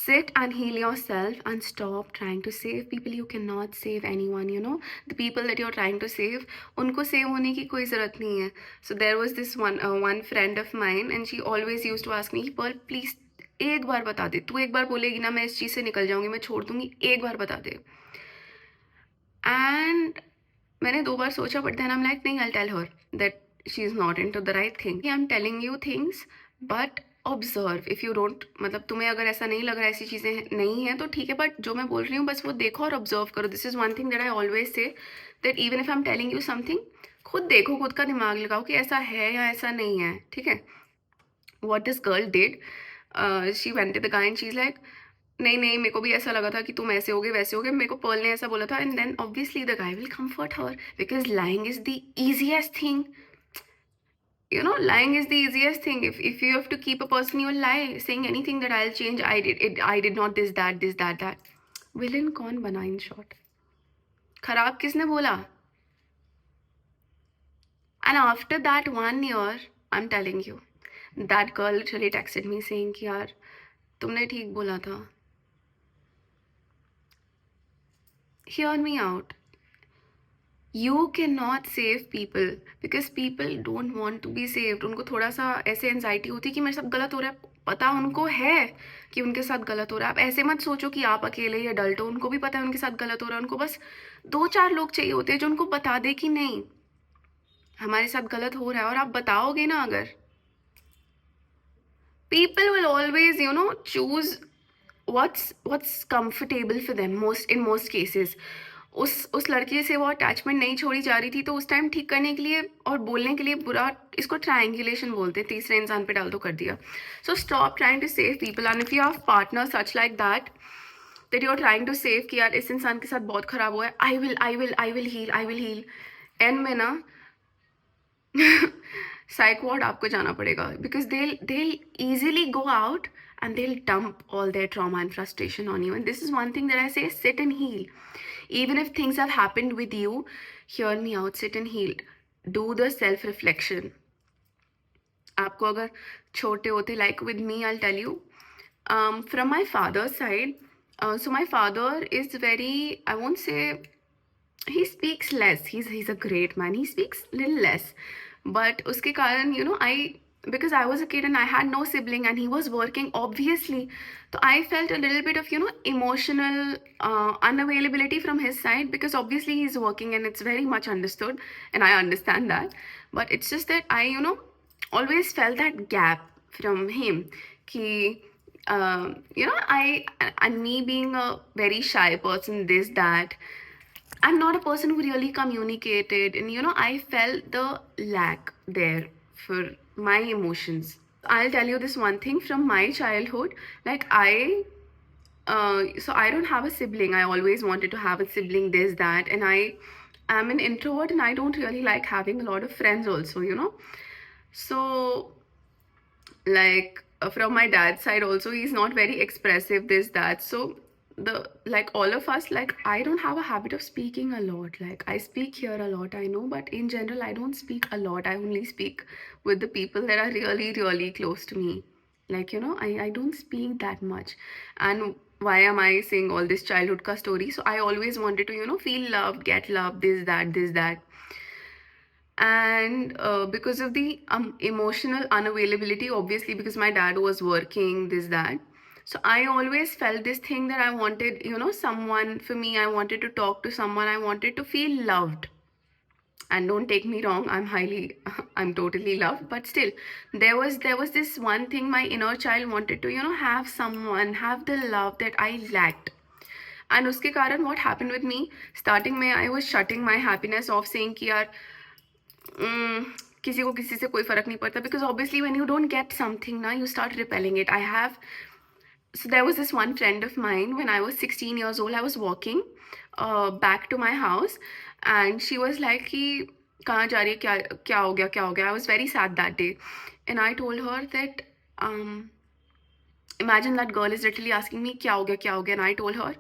sit and heal yourself and stop trying to save people. You cannot save anyone, you know. The people that you're trying to save, उनको save होने की कोई ज़रूरत नहीं है. So there was this one friend of mine and she always used to ask me, Pearl, please एक बार बता दे, तू एक बार बोलेगी ना मैं इस चीज़ से निकल जाऊँगी, मैं छोड़ दूँगी, एक बार बता दे. And मैंने 2 बार सोचा, but then I'm like, नहीं, I'll tell her that she is not into the right thing. I'm telling you things, but observe. If you don't, मतलब तुम्हें अगर ऐसा नहीं लग रहा है, ऐसी चीज़ें नहीं हैं तो ठीक है, but जो मैं बोल रही हूँ बस वो देखो और observe करो. This is one thing that I always say, that even if I'm telling you something, खुद देखो, खुद का दिमाग लगाओ कि ऐसा है या ऐसा नहीं है, ठीक है. What this girl did, she went to the guy and she's like, नहीं नहीं, मेरे को भी ऐसा लगा था कि तुम ऐसे होगे वैसे होगे, मेरे को पर्ल ने ऐसा बोला था. And then obviously the guy will comfort her because lying is the easiest thing. You know, lying is the easiest thing. If you have to keep a person, you will lie, saying anything that I'll change, I did not this that. Villain कौन बना in short? खराब किसने बोला? And after that 1 year, I'm telling you, that girl literally texted me saying कि यार तुमने ठीक बोला था. Hear me out. You cannot save people because people don't want to be saved. उनको थोड़ा सा ऐसे एंजाइटी होती है कि मेरे साथ गलत हो रहा है. पता उनको है कि उनके साथ गलत हो रहा है. आप ऐसे मत सोचो कि आप अकेले ही अडल्ट हो. उनको भी पता है उनके साथ गलत हो रहा है. उनको बस 2-4 लोग चाहिए होते हैं जो उनको बता दे कि नहीं, हमारे साथ गलत हो रहा है. और आप बताओगे ना, अगर people will always, you know, choose what's comfortable for them in most cases. उस लड़की से वो अटैचमेंट नहीं छोड़ी जा रही थी, तो उस टाइम ठीक करने के लिए और बोलने के लिए बुरा, इसको ट्रायंगुलेशन बोलते हैं, तीसरे इंसान पे डाल दो कर दिया. So stop trying to save people. And if you have partner such like that you are trying to save कि यार इस इंसान के साथ बहुत खराब हुआ है, आई विल हील. एंड में ना साइक वार्ड आपको जाना पड़ेगा because they'll easily go out and they'll dump all their trauma and frustration on you. And this is one thing that I say, sit and heal. Even if things have happened with you, hear me out, sit and heal. Do the self reflection. आपको अगर छोटे होते, like with me, I'll tell you, from my father's side, so my father is very, I won't say, he speaks less. He's a great man. He speaks little less. But उसके कारण, you know, because I was a kid and I had no sibling and he was working, obviously, so I felt a little bit of, you know, emotional unavailability from his side, because obviously he's working and it's very much understood and I understand that. But it's just that I, you know, always felt that gap from him ki, you know, and me being a very shy person, this, that, I'm not a person who really communicated, and you know, I felt the lack there for my emotions. I'll tell you this one thing from my childhood. Like so I don't have a sibling. I always wanted to have a sibling, this, that, and I am an introvert and I don't really like having a lot of friends also, you know. So like from my dad's side also, he's not very expressive, this, that. So like all of us, like I don't have a habit of speaking a lot. Like I speak here a lot, I know, but in general I don't speak a lot. I only speak with the people that are really, really close to me. Like, you know, I don't speak that much. And why am I saying all this childhood ka story? So I always wanted to, you know, feel loved, get loved, this, that. And because of the emotional unavailability, obviously, because my dad was working, this, that, so I always felt this thing that I wanted, you know, someone for me. I wanted to talk to someone. I wanted to feel loved. And don't take me wrong, I'm totally loved, but still there was this one thing my inner child wanted to, you know, have someone, have the love that I lacked. And uske karan, what happened with me, starting mein I was shutting my happiness off, saying कि यार किसी को किसी से कोई फर्क नहीं पड़ता, because obviously when you don't get something ना, you start repelling it. So there was this one friend of mine, when I was 16 years old, I was walking back to my house and she was like कि कहाँ जा रही है, क्या हो गया. I was very sad that day and I told her that imagine that girl is literally asking me क्या हो गया, and I told her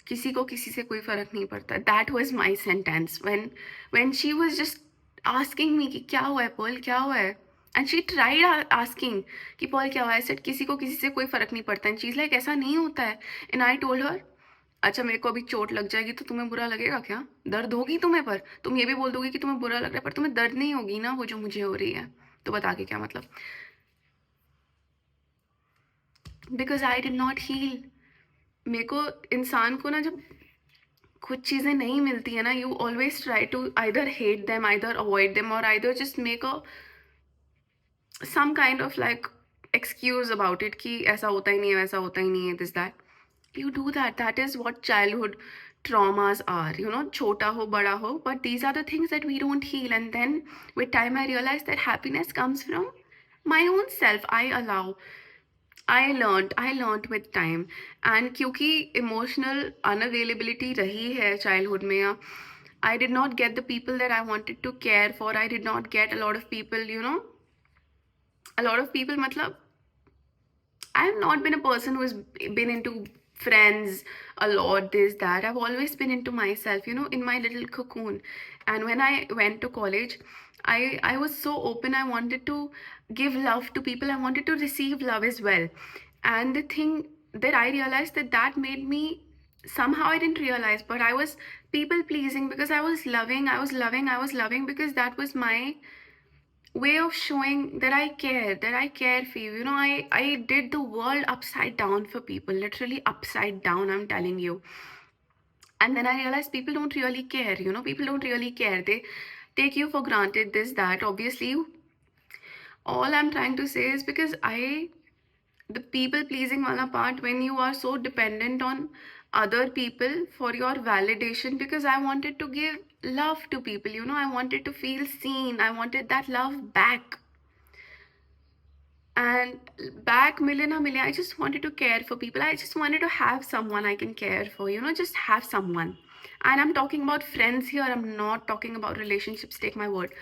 किसी को किसी से कोई फर्क नहीं पड़ता. That was my sentence when she was just asking me कि क्या हुआ है पर्ल, क्या हुआ है. And she tried asking कि पॉल क्या हुआ? I said किसी को किसी से कोई फर्क नहीं पड़ता. And she's like ऐसा नहीं होता है. And I told her अच्छा मेरे को अभी चोट लग जाएगी तो तुम्हें बुरा लगेगा क्या? दर्द होगी तुम्हें, पर तुम ये भी बोल दोगी कि तुम्हें बुरा लग रहा है, पर तुम्हें दर्द नहीं होगी ना वो जो मुझे हो रही है. तो बता के क्या मतलब? Because I did not heal. मेरे को इंसान को ना जब कुछ चीज़ें नहीं मिलती है ना, you always try to either hate them, either avoid them, और either just make a some kind of like excuse about it कि ऐसा होता ही नहीं है, वैसा होता ही नहीं है, this that. You do that. That is what childhood traumas are. You know, छोटा हो बड़ा हो, but these are the things that we don't heal. And then with time I realized that happiness comes from my own self. I learned with time. And क्योंकि emotional unavailability रही है childhood में, या I did not get the people that I wanted to care for. I did not get a lot of people, you know, a lot of people matlab I have not been a person who has been into friends a lot, this that. I've always been into myself, you know, in my little cocoon. And when I went to college, I was so open. I wanted to give love to people. I wanted to receive love as well. And the thing that I realized, that made me, somehow I didn't realize, but I was people pleasing because I was loving because that was my way of showing that I care for you. You know, I did the world upside down for people, literally upside down, I'm telling you. And then I realized people don't really care, you know, people don't really care. They take you for granted, this, that. Obviously, all I'm trying to say is because the people pleasing wala part, when you are so dependent on other people for your validation, because I wanted to give love to people, you know, I wanted to feel seen, I wanted that love back. And back mile na mile, I just wanted to care for people. I just wanted to have someone I can care for, you know, just have someone. And I'm talking about friends here, I'm not talking about relationships, take my word.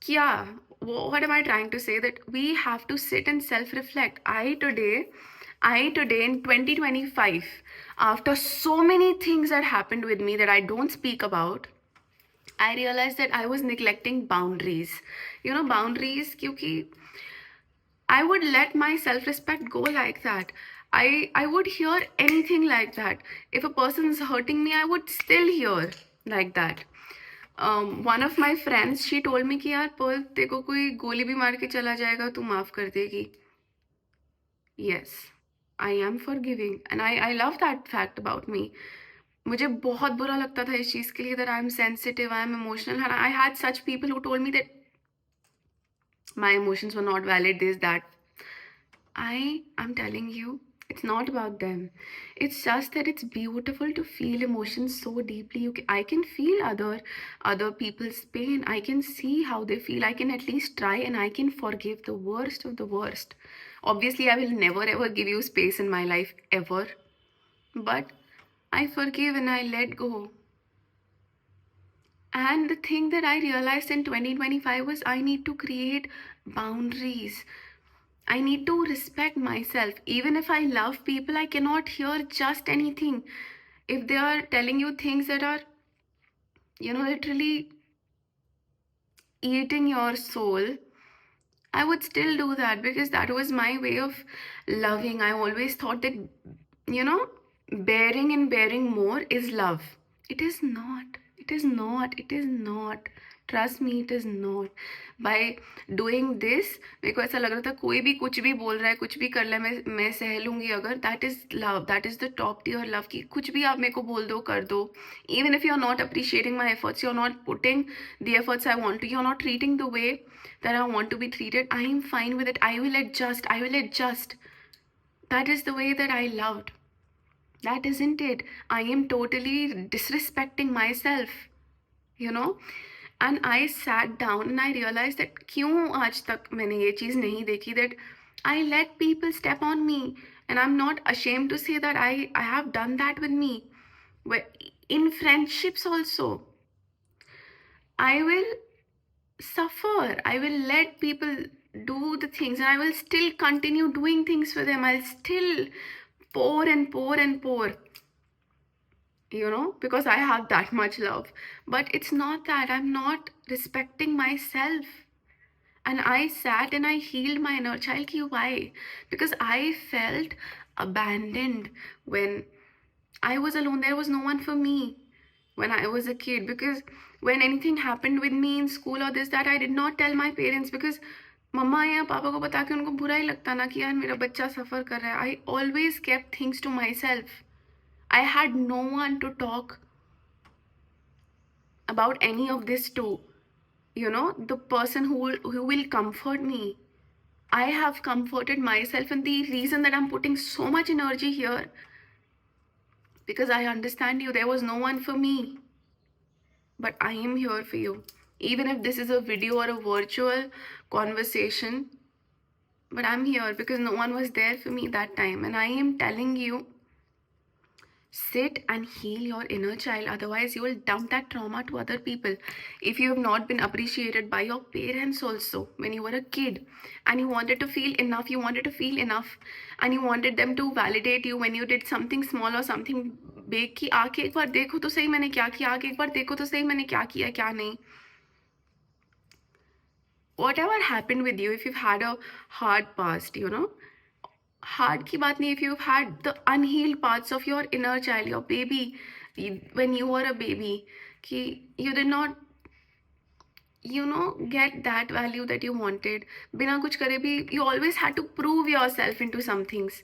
Yeah, what am I trying to say? That we have to sit and self-reflect. I today in 2025, after so many things that happened with me that I don't speak about, I realized that I was neglecting boundaries. You know, boundaries, kyunki I would let my self-respect go like that. I would hear anything like that. If a person is hurting me, I would still hear like that. One of my friends, she told me कि यार Perl तेरे को कोई गोली भी मार के चला जाएगा तू माफ कर देगी. Yes, I am forgiving and I love that fact about me. मुझे बहुत बुरा लगता था इस चीज़ के लिए, that I am sensitive, I am emotional, and I had such people who told me that my emotions were not valid, this, that. I'm telling you, it's not about them. It's just that it's beautiful to feel emotions so deeply. I can feel other people's pain. I can see how they feel. I can at least try, and I can forgive the worst of the worst. Obviously, I will never ever give you space in my life ever. But I forgive and I let go. And the thing that I realized in 2025 was I need to create boundaries. I need to respect myself. Even if I love people, I cannot hear just anything. If they are telling you things that are, you know, literally eating your soul, I would still do that because that was my way of loving. I always thought that, you know, bearing and bearing more is love. It is not. It is not. It is not. Trust me, it is not. By doing this, मेरे को ऐसा लग रहा था कोई भी कुछ भी बोल रहा है, कुछ भी कर ले, मैं सह लूँगी अगर. That is love. That is the top tier love कि कुछ भी आप मेरे को बोल दो, कर दो. Even if you're not appreciating my efforts, you're not putting the efforts I want to, you're not treating the way that I want to be treated, I am fine with it. I will adjust. I will adjust. That is the way that I loved. That isn't it. I am totally disrespecting myself, you know. And I sat down and I realized that क्यों आज तक मैंने ये चीज़ नहीं देखी, that I let people step on me, and I'm not ashamed to say that I have done that with me. But in friendships also, I will suffer. I will let people do the things and I will still continue doing things for them. I'll still pour and pour and pour, you know, because I have that much love. But it's not that I'm not respecting myself. And I sat and I healed my inner child. Why? Because I felt abandoned when I was alone. There was no one for me when I was a kid. Because when anything happened with me in school or this, that, I did not tell my parents because मम्मा या पापा को बता के उनको बुरा ही लगता ना कि यार मेरा बच्चा सफ़र कर रहा है. I always kept things to myself. I had no one to talk about any of this to. You know, the person who will comfort me. I have comforted myself, and the reason that I'm putting so much energy here, because I understand you. There was no one for me, but I am here for you. Even if this is a video or a virtual conversation, but I'm here because no one was there for me that time. And I am telling you, sit and heal your inner child. Otherwise, you will dump that trauma to other people. If you have not been appreciated by your parents also when you were a kid, and you wanted to feel enough, and you wanted them to validate you when you did something small or something big, कि आके एक बार देखो तो सही मैंने क्या किया, आके एक बार देखो तो सही मैंने क्या किया क्या नहीं. Whatever happened with you, if you've had a hard past, you know, hard की बात नहीं. If you've had the unhealed parts of your inner child, your baby, when you were a baby, कि you did not, you know, get that value that you wanted, बिना कुछ करे भी you always had to prove yourself into some things.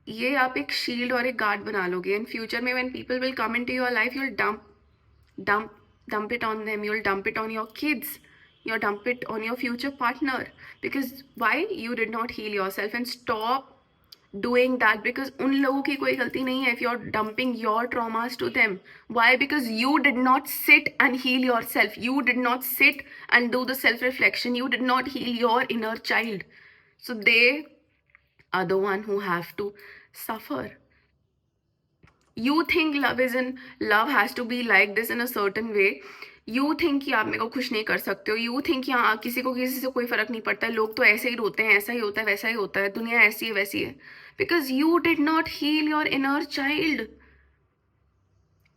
ये आप एक shield और एक गार्ड बना लोगे. इन फ्यूचर में when people will come into your life, you'll dump it on them. You'll dump it on your kids. You'll dump it on your future partner. Because why? You did not heal yourself. And stop doing that, because उन लोगों की कोई गलती नहीं है if you're dumping your traumas to them. Why? Because you did not sit and heal yourself. You did not sit and do the self-reflection. You did not heal your inner child. So they are the one who have to suffer. You think love has to be like this in a certain way. You think कि आप मेरे को खुश नहीं कर सकते हो. You think यहाँ किसी को किसी से कोई फर्क नहीं पड़ता है, लोग तो ऐसे ही रोते हैं, ऐसा ही होता है, वैसा ही होता है, दुनिया ऐसी है वैसी है. Because you did not heal your inner child.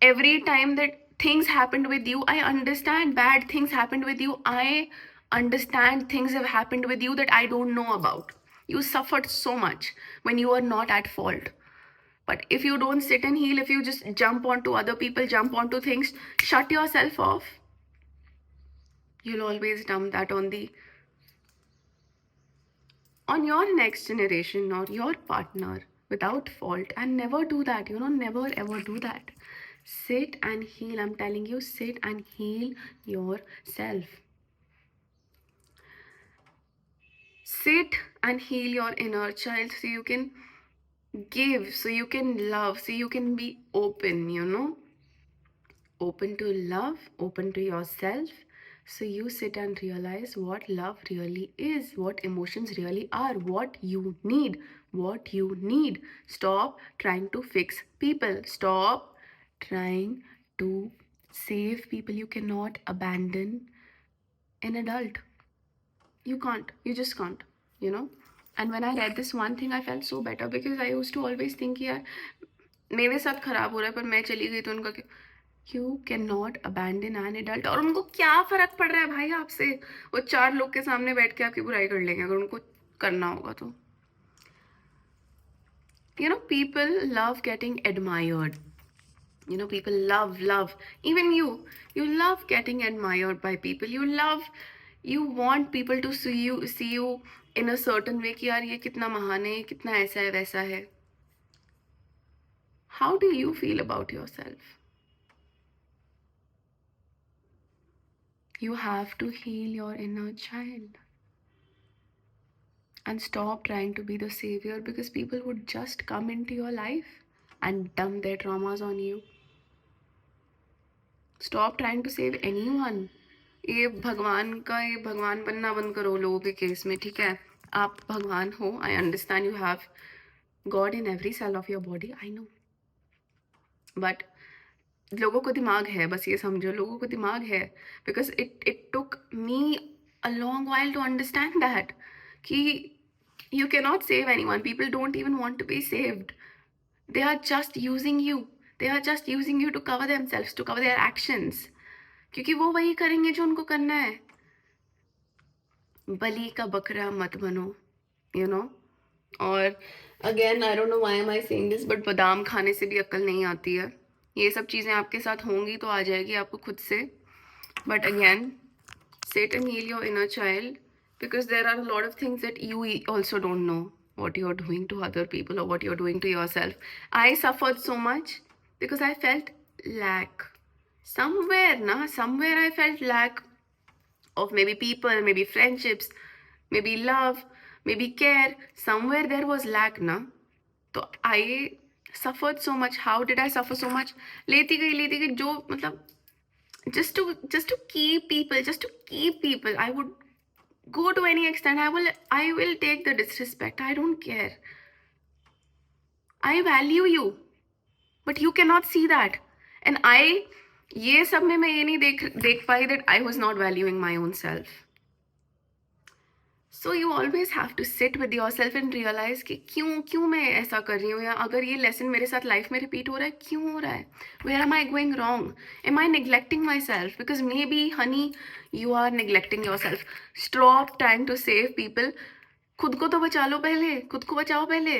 Every time that things happened with you, I understand bad things happened with you. I understand things have happened with you that I don't know about. You suffered so much when you are not at fault. But if you don't sit and heal, if you just jump onto other people, jump onto things, shut yourself off, you'll always dump that on your next generation or your partner without fault. And never do that, you know, never ever do that. Sit and heal. I'm telling you, sit and heal yourself. Sit and heal your inner child so you can give, so you can love, so you can be open, you know, open to love, open to yourself. So you sit and realize what love really is, what emotions really are, what you need, what you need. Stop trying to fix people. Stop trying to save people. You cannot abandon an adult. You can't. You just can't, you know. And when I read this one thing, I felt so better, because I used to always think यार मेरे साथ खराब हो रहा है पर मैं चली गई तो उनका क्या. You cannot abandon an adult. और उनको क्या फर्क पड़ रहा है भाई आपसे. वो 4 लोग के सामने बैठ के आपकी बुराई कर लेंगे अगर उनको करना होगा तो. You know, people love getting admired. You know, people love, even you love getting admired by people. You want people to see you in a certain way कि यार ये कितना महान है, ये कितना ऐसा है वैसा है. How do you feel about yourself? You have to heal your inner child and stop trying to be the savior, because people would just come into your life and dump their traumas on you. Stop trying to save anyone. ये भगवान बनना बंद करो लोगों के case में. ठीक है, आप भगवान हो. I understand you have God in every cell of your body. I know. But लोगों को दिमाग है, बस ये समझो, लोगों को दिमाग है. Because it took me a long while to understand that कि you cannot save anyone. People don't even want to be saved. They are just using you. They are just using you to cover themselves, to cover their actions. क्योंकि वो वही करेंगे जो उनको करना है. बलि का बकरा मत बनो, यू नो। और again I don't know why am I saying this, but बादाम खाने से भी अक्ल नहीं आती है। ये सब चीज़ें आपके साथ होंगी तो आ जाएगी आपको खुद से। But again, sit and heal your inner child, because there are a lot of things that you also don't know what you're doing to other people or what you're doing to yourself. I suffered so much because I felt lack somewhere. I felt lack of maybe people, maybe friendships, maybe love, maybe care. Somewhere there was lack na. तो I suffered so much. How did I suffer so much? लेती गई जो मतलब just to keep people, I would go to any extent. I will take the disrespect. I don't care. I value you, but you cannot see that. And ये सब में मैं ये नहीं देख पाई that I was not valuing my own self. So you always have to sit with yourself and realize कि क्यों मैं ऐसा कर रही हूँ, या अगर ये lesson मेरे साथ life में repeat हो रहा है, क्यों हो रहा है? Where am I going wrong? Am I neglecting myself? Because maybe, honey, you are neglecting yourself. Stop trying to save people. खुद को तो बचा लो पहले, खुद को बचाओ पहले.